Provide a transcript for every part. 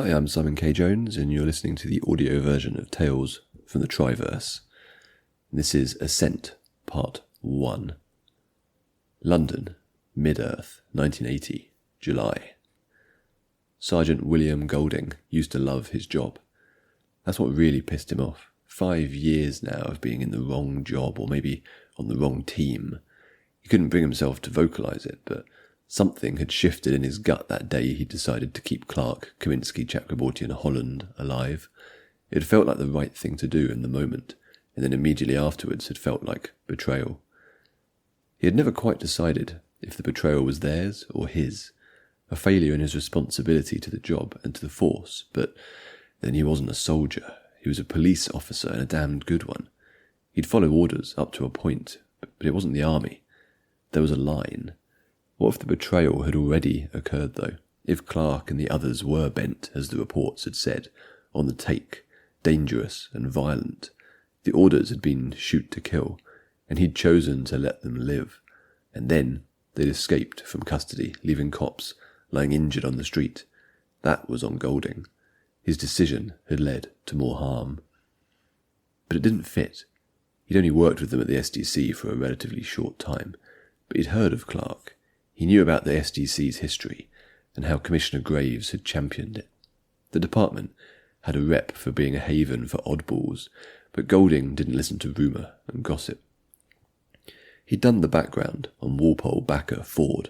Hi, I'm Simon K. Jones, and you're listening to the audio version of Tales from the Triverse. This is Ascent, Part 1. London, Mid-Earth, 1980, July. Sergeant William Golding used to love his job. That's what really pissed him off. 5 years now of being in the wrong job, or maybe on the wrong team. He couldn't bring himself to vocalise it, but something had shifted in his gut that day he decided to keep Clark, Kaminsky, Chakraborty and Holland alive. It had felt like the right thing to do in the moment, and then immediately afterwards had felt like betrayal. He had never quite decided if the betrayal was theirs or his, a failure in his responsibility to the job and to the force, but then he wasn't a soldier, he was a police officer and a damned good one. He'd follow orders up to a point, but it wasn't the army. There was a line. What if the betrayal had already occurred, though? If Clark and the others were bent, as the reports had said, on the take, dangerous and violent. The orders had been shoot to kill, and he'd chosen to let them live. And then they'd escaped from custody, leaving cops lying injured on the street. That was on Golding. His decision had led to more harm. But it didn't fit. He'd only worked with them at the SDC for a relatively short time, but he'd heard of Clark. He knew about the SDC's history and how Commissioner Graves had championed it. The department had a rep for being a haven for oddballs, but Golding didn't listen to rumour and gossip. He'd done the background on Walpole, Backer, Ford,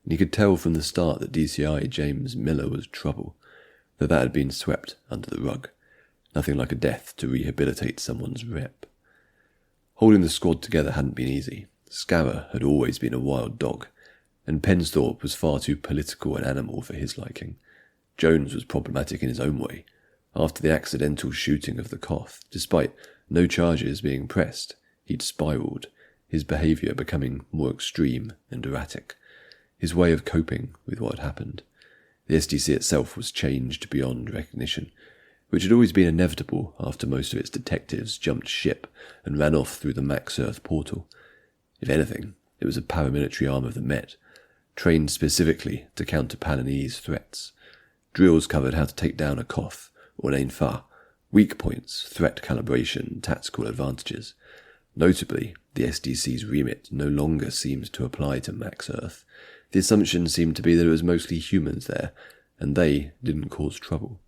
and he could tell from the start that DCI James Miller was trouble, though that had been swept under the rug. Nothing like a death to rehabilitate someone's rep. Holding the squad together hadn't been easy. Scarra had always been a wild dog, and Pensthorpe was far too political an animal for his liking. Jones was problematic in his own way. After the accidental shooting of the Koth, despite no charges being pressed, he'd spiralled, his behaviour becoming more extreme and erratic, his way of coping with what had happened. The SDC itself was changed beyond recognition, which had always been inevitable after most of its detectives jumped ship and ran off through the Max Earth portal. If anything, it was a paramilitary arm of the Met, trained specifically to counter Palanese threats. Drills covered how to take down a Koth or an Ainfa, weak points, threat calibration, tactical advantages. Notably, the SDC's remit no longer seemed to apply to Max Earth. The assumption seemed to be that it was mostly humans there, and they didn't cause trouble.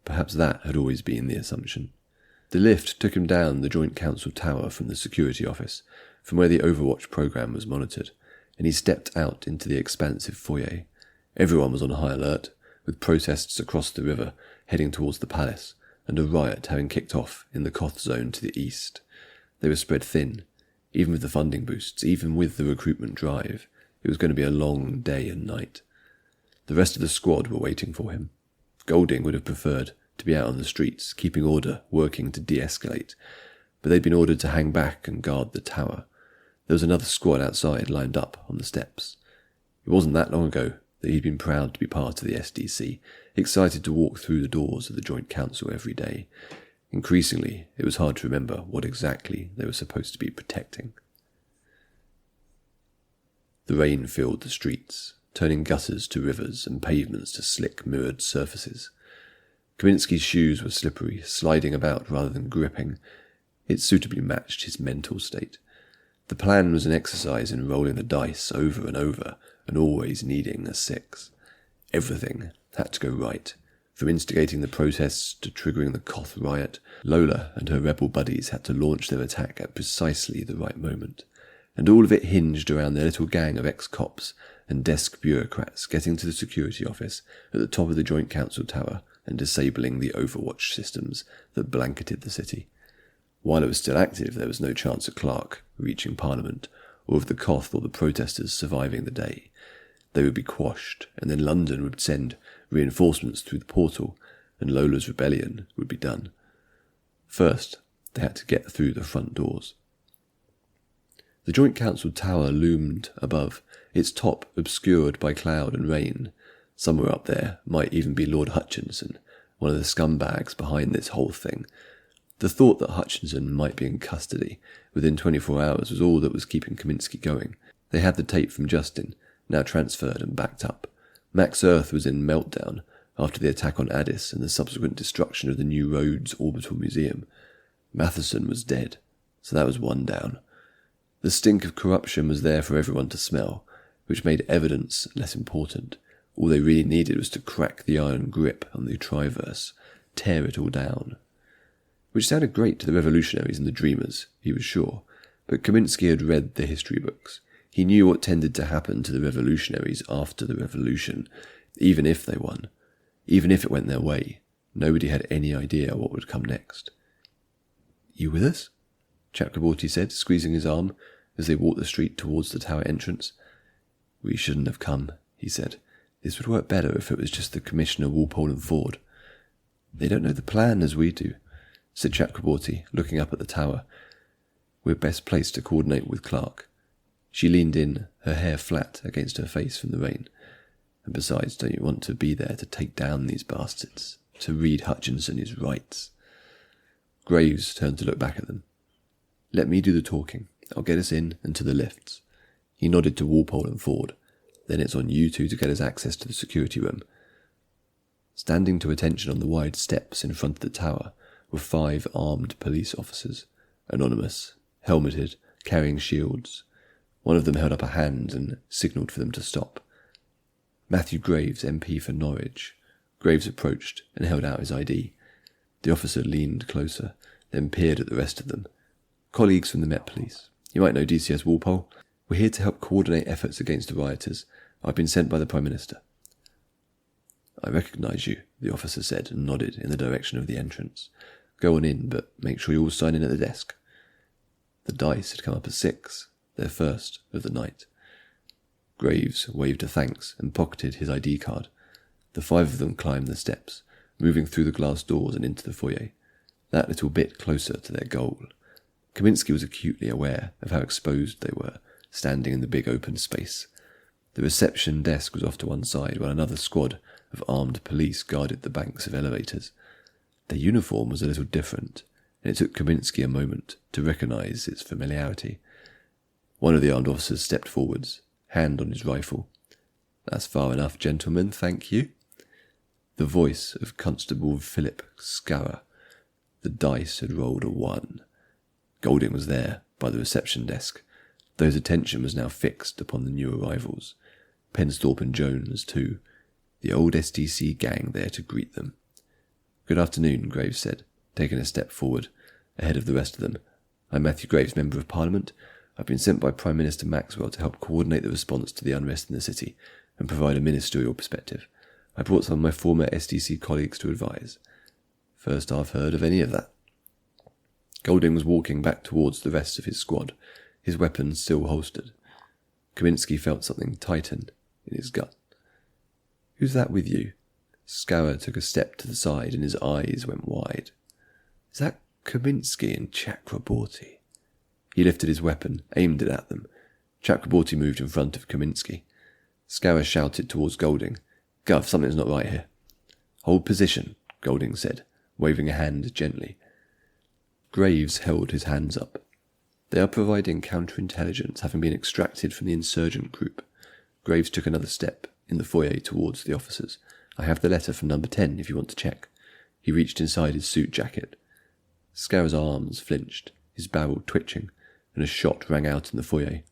Perhaps that had always been the assumption. The lift took him down the Joint Council Tower from the security office, from where the Overwatch program was monitored, and he stepped out into the expansive foyer. Everyone was on high alert, with protests across the river heading towards the palace, and a riot having kicked off in the Koth zone to the east. They were spread thin, even with the funding boosts, even with the recruitment drive. It was going to be a long day and night. The rest of the squad were waiting for him. Golding would have preferred to be out on the streets, keeping order, working to de-escalate, but they'd been ordered to hang back and guard the tower. There was another squad outside lined up on the steps. It wasn't that long ago that he'd been proud to be part of the SDC, excited to walk through the doors of the Joint Council every day. Increasingly, it was hard to remember what exactly they were supposed to be protecting. The rain filled the streets, turning gutters to rivers and pavements to slick, mirrored surfaces. Kaminsky's shoes were slippery, sliding about rather than gripping. It suitably matched his mental state. The plan was an exercise in rolling the dice over and always needing a 6. Everything had to go right. From instigating the protests to triggering the Koth riot, Lola and her rebel buddies had to launch their attack at precisely the right moment. And all of it hinged around their little gang of ex-cops and desk bureaucrats getting to the security office at the top of the Joint Council Tower and disabling the Overwatch systems that blanketed the city. While it was still active, there was no chance of Clark reaching Parliament, or of the Koth or the protesters surviving the day. They would be quashed, and then London would send reinforcements through the portal, and Lola's rebellion would be done. First, they had to get through the front doors. The Joint Council Tower loomed above, its top obscured by cloud and rain. Somewhere up there might even be Lord Hutchinson, one of the scumbags behind this whole thing. The thought that Hutchinson might be in custody within 24 hours was all that was keeping Kaminsky going. They had the tape from Justin, now transferred and backed up. Max Earth was in meltdown, after the attack on Addis and the subsequent destruction of the New Roads Orbital Museum. Matheson was dead, so that was one down. The stink of corruption was there for everyone to smell, which made evidence less important. All they really needed was to crack the iron grip on the Triverse, tear it all down. Which sounded great to the revolutionaries and the dreamers, he was sure, but Kaminsky had read the history books. He knew what tended to happen to the revolutionaries after the revolution, even if they won. Even if it went their way, nobody had any idea what would come next. "You with us?" Chakraborty said, squeezing his arm as they walked the street towards the tower entrance. "We shouldn't have come," he said. "This would work better if it was just the Commissioner, Walpole and Ford." "They don't know the plan as we do," said Chakraborty, looking up at the tower. "We're best placed to coordinate with Clark." She leaned in, her hair flat against her face from the rain. "And besides, don't you want to be there to take down these bastards? To read Hutchinson his rights?" Graves turned to look back at them. "Let me do the talking. I'll get us in and to the lifts." He nodded to Walpole and Ford. "Then it's on you two to get us access to the security room." Standing to attention on the wide steps in front of the tower were 5 armed police officers, anonymous, helmeted, carrying shields. One of them held up a hand and signalled for them to stop. "Matthew Graves, MP for Norwich." Graves approached and held out his ID. The officer leaned closer, then peered at the rest of them. "Colleagues from the Met Police. You might know DCS Walpole. We're here to help coordinate efforts against the rioters. I've been sent by the Prime Minister." "I recognise you," the officer said and nodded in the direction of the entrance. "Go on in, but make sure you all sign in at the desk." The dice had come up as 6, their first of the night. Graves waved a thanks and pocketed his ID card. The 5 of them climbed the steps, moving through the glass doors and into the foyer, that little bit closer to their goal. Kaminsky was acutely aware of how exposed they were, standing in the big open space. The reception desk was off to one side, while another squad of armed police guarded the banks of elevators. Their uniform was a little different, and it took Kaminsky a moment to recognise its familiarity. One of the armed officers stepped forwards, hand on his rifle. "That's far enough, gentlemen, thank you." The voice of Constable Philip Scarra. The dice had rolled a 1. Golding was there, by the reception desk, though his attention was now fixed upon the new arrivals. Pensthorpe and Jones, too, the old SDC gang there to greet them. "Good afternoon," Graves said, taking a step forward, ahead of the rest of them. "I'm Matthew Graves, Member of Parliament. I've been sent by Prime Minister Maxwell to help coordinate the response to the unrest in the city and provide a ministerial perspective. I brought some of my former SDC colleagues to advise." "First I've heard of any of that." Golding was walking back towards the rest of his squad, his weapons still holstered. Kaminsky felt something tighten in his gut. "Who's that with you?" Scarra took a step to the side and his eyes went wide. "Is that Kaminsky and Chakraborty?" He lifted his weapon, aimed it at them. Chakraborty moved in front of Kaminsky. Scarra shouted towards Golding, "Gov, something's not right here." "Hold position," Golding said, waving a hand gently. Graves held his hands up. "They are providing counterintelligence, having been extracted from the insurgent group." Graves took another step in the foyer towards the officers. "I have the letter from number 10 if you want to check." He reached inside his suit jacket. Scarra's arms flinched, his barrel twitching, and a shot rang out in the foyer.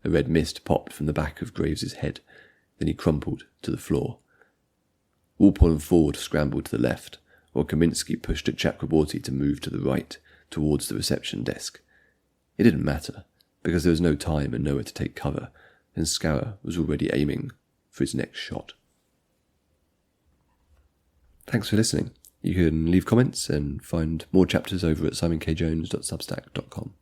A red mist popped from the back of Graves's head, then he crumpled to the floor. Walpole and Ford scrambled to the left, while Kaminsky pushed at Chakraborty to move to the right, towards the reception desk. It didn't matter, because there was no time and nowhere to take cover, and Scarra was already aiming for his next shot. Thanks for listening. You can leave comments and find more chapters over at simonkjones.substack.com.